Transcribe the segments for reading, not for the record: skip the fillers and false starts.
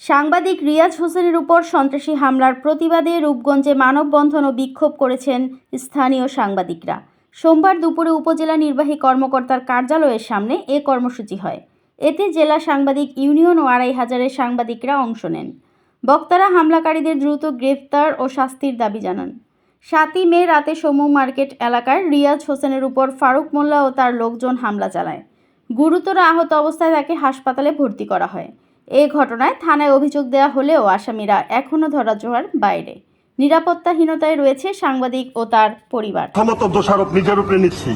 সাংবাদিক রিয়াজ হোসেনের উপর সন্ত্রাসী হামলার প্রতিবাদে রূপগঞ্জে মানববন্ধন ও বিক্ষোভ করেছেন স্থানীয় সাংবাদিকরা। সোমবার দুপুরে উপজেলা নির্বাহী কর্মকর্তার কার্যালয়ের সামনে এ কর্মসূচি হয়। এতে জেলা সাংবাদিক ইউনিয়ন ও ২৫০০ সাংবাদিকরা অংশ নেন। বক্তারা হামলাকারীদের দ্রুত গ্রেফতার ও শাস্তির দাবি জানান। ৭ই মে রাতে সমু মার্কেট এলাকার রিয়াজ হোসেনের উপর ফারুক মোল্লা ও তার লোকজন হামলা চালায়। গুরুতর আহত অবস্থায় তাকে হাসপাতালে ভর্তি করা হয়। এই ঘটনায় থানায় অভিযোগ দেওয়া হলেও আসামিরা এখনও ধরাছোঁয়ার বাইরে। নিরাপত্তাহীনতায় রয়েছে সাংবাদিক ও তার পরিবার। ক্ষমতা দোষারোপ নিজের উপরে নিচ্ছি,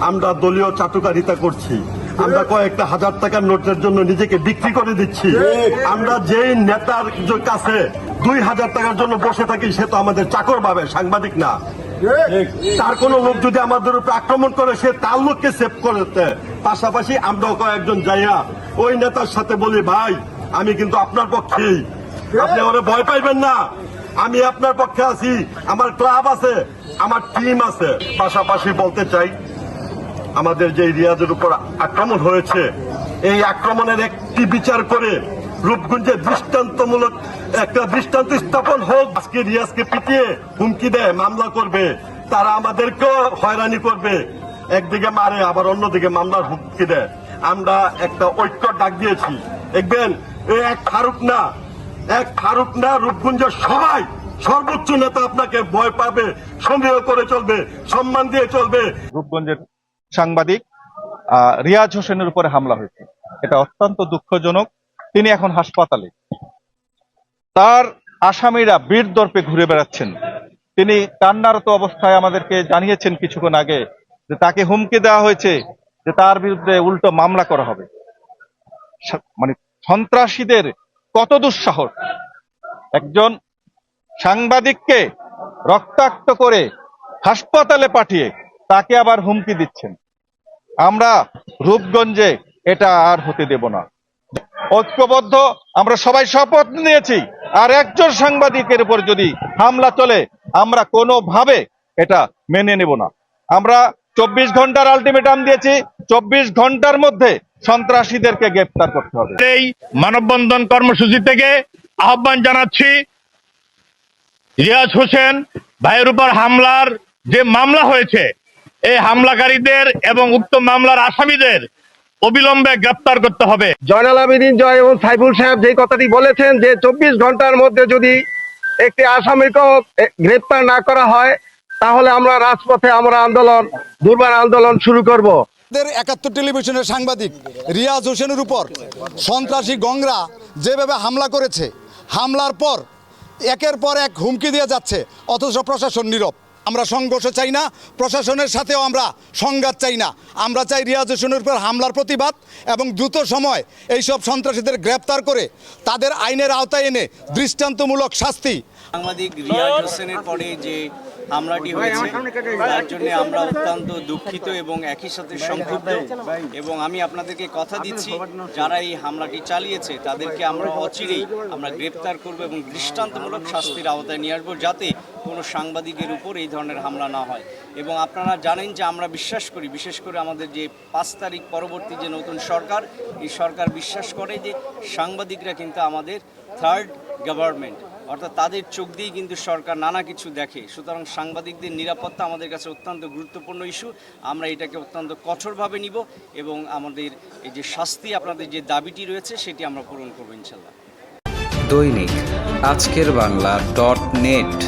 আমরা দলীয় চাটুকারিতা করছি, আমরা কয়েকটা হাজার টাকার নোটের জন্য নিজেকে বিক্রি করে দিচ্ছি। আমরা যেই নেতার কাছে ২০০০ টাকার জন্য বসে থাকি সে তো আমাদের চাকর ভাবে, সাংবাদিক না। তার কোন লোক যদি আমাদের উপর আক্রমণ করে সে তার লোককে সেভ করতে, পাশাপাশি আমরাও কয়েকজন যাইয়া ওই নেতার সাথে বলি, ভাই আমি কিন্তু আপনার পক্ষেই, আপনি আমাদের ভয় পাইবেন না, আমি আপনার পক্ষে আছি, আমার ক্লাব আছে, আমার টিম আছে। পাশাপাশি বলতে চাই, আমাদের যে রিয়াজের উপর আক্রমণ হয়েছে এই আক্রমণের একটি বিচার করে রূপগঞ্জে দৃষ্টান্তমূলক একটা দৃষ্টান্ত স্থাপন হোক। আজকে রিয়াজকে পিটিয়ে হুমকি দেয়, মামলা করবে, তারা আমাদেরকেও হয়রানি করবে, একদিকে মারে আবার অন্যদিকে মামলার হুমকি দেয়। আমরা একটা ঐক্য ডাক দিয়েছি, দেখবেন এক ফারুক না রূপগঞ্জের সবাই সর্বোচ্চ নেতা আপনাকে ভয় পাবে, সন্দেহ করে চলবে, সম্মান দিয়ে চলবে। রূপগঞ্জের সাংবাদিক রিয়াজ হোসেনের উপরে হামলা হয়েছে, এটা অত্যন্ত দুঃখজনক। তিনি এখন হাসপাতালে, তার আসামিরা বীর দর্পে ঘুরে বেড়াচ্ছেন। তিনি কান্নারত অবস্থায় আমাদেরকে জানিয়েছেন কিছুক্ষণ আগে যে তাকে হুমকি দেওয়া হয়েছে যে তার বিরুদ্ধে উল্টো মামলা করা হবে। মানে সন্ত্রাসীদের কত দুঃসাহস, একজন সাংবাদিককে রক্তাক্ত করে হাসপাতালে পাঠিয়ে তাকে আবার হুমকি দিচ্ছেন। আমরা রূপগঞ্জে এটা আর হতে দেব না। ঐক্যবদ্ধ আমরা সবাই শপথ নিয়েছি, আর একজন সাংবাদিকের উপর যদি হামলা চলে আমরা কোনোভাবে এটা মেনে নেব না। আমরা ২৪ ঘন্টার আলটিমেটাম দিয়েছি, ২৪ ঘন্টার মধ্যে সন্ত্রাসীদেরকে গ্রেফতার করতে হবে। এই মানববন্ধন কর্মসূচি থেকে আহ্বান জানাচ্ছি, রিয়াজ হোসেন ভাইয়ের উপর হামলার যে মামলা হয়েছে এই হামলাকারীদের এবং উক্ত মামলার আসামিদের অবিলম্বে গ্রেফতার করতে হবে। জয়নাল আবেদিন জয় এবং সাইফুল সাহেব যে কথাটি বলেছেন যে ২৪ ঘন্টার মধ্যে যদি একটি আসামিকেও গ্রেফতার না করা হয় তাহলে আমরা রাজপথে দুর্বার আন্দোলন শুরু করব। ৭১ টেলিভিশনের সাংবাদিক রিয়াজ হোসেনের উপর সন্ত্রাসী গংরা যেভাবে হামলা করেছে, হামলার পর একের পর এক হুমকি দিয়ে যাচ্ছে, অথচ প্রশাসন নীরব। আমরা সংঘর্ষ চাই না, প্রশাসনের সাথেও আমরা সংঘাত চাই না। আমরা চাই রিয়াজ হোসেনের উপর হামলার প্রতিবাদ এবং দ্রুত সময় এইসব সন্ত্রাসীদের গ্রেপ্তার করে তাদের আইনের আওতায় এনে দৃষ্টান্তমূলক শাস্তি। সাংবাদিক রিয়াজ হোসেনের পরে যে হামলাটি হয়েছে তার জন্য আমরা অত্যন্ত দুঃখিত এবং একই সাথে সংক্ষুব্ধ, এবং আমি আপনাদেরকে কথা দিচ্ছি যারা এই হামলাটি চালিয়েছে তাদেরকে আমরা অচিরেই আমরা গ্রেপ্তার করব এবং দৃষ্টান্তমূলক শাস্তির আওতায় নিয়ে আসবো, যাতে কোনো সাংবাদিকের উপর এই ধরনের হামলা না হয়। এবং আপনারা জানেন যে আমরা বিশ্বাস করি, বিশেষ করে আমাদের যে ৫ তারিখ পরবর্তী যে নতুন সরকার, এই সরকার বিশ্বাস করে যে সাংবাদিকরা কিন্তু আমাদের থার্ড গভর্নমেন্ট, অর্থাৎ তাদের চোখ দিয়ে কিন্তু সরকার নানা কিছু দেখে। সুতরাং সাংবাদিকদের নিরাপত্তা আমাদের কাছে অত্যন্ত গুরুত্বপূর্ণ ইস্যু। আমরা এটাকে অত্যন্ত কঠোরভাবে নিব এবং আমাদের এই যে শাস্তি, আপনাদের যে দাবিটি রয়েছে সেটি আমরা পূরণ করবো ইনশাল্লাহ। দৈনিক আজকের বাংলা .net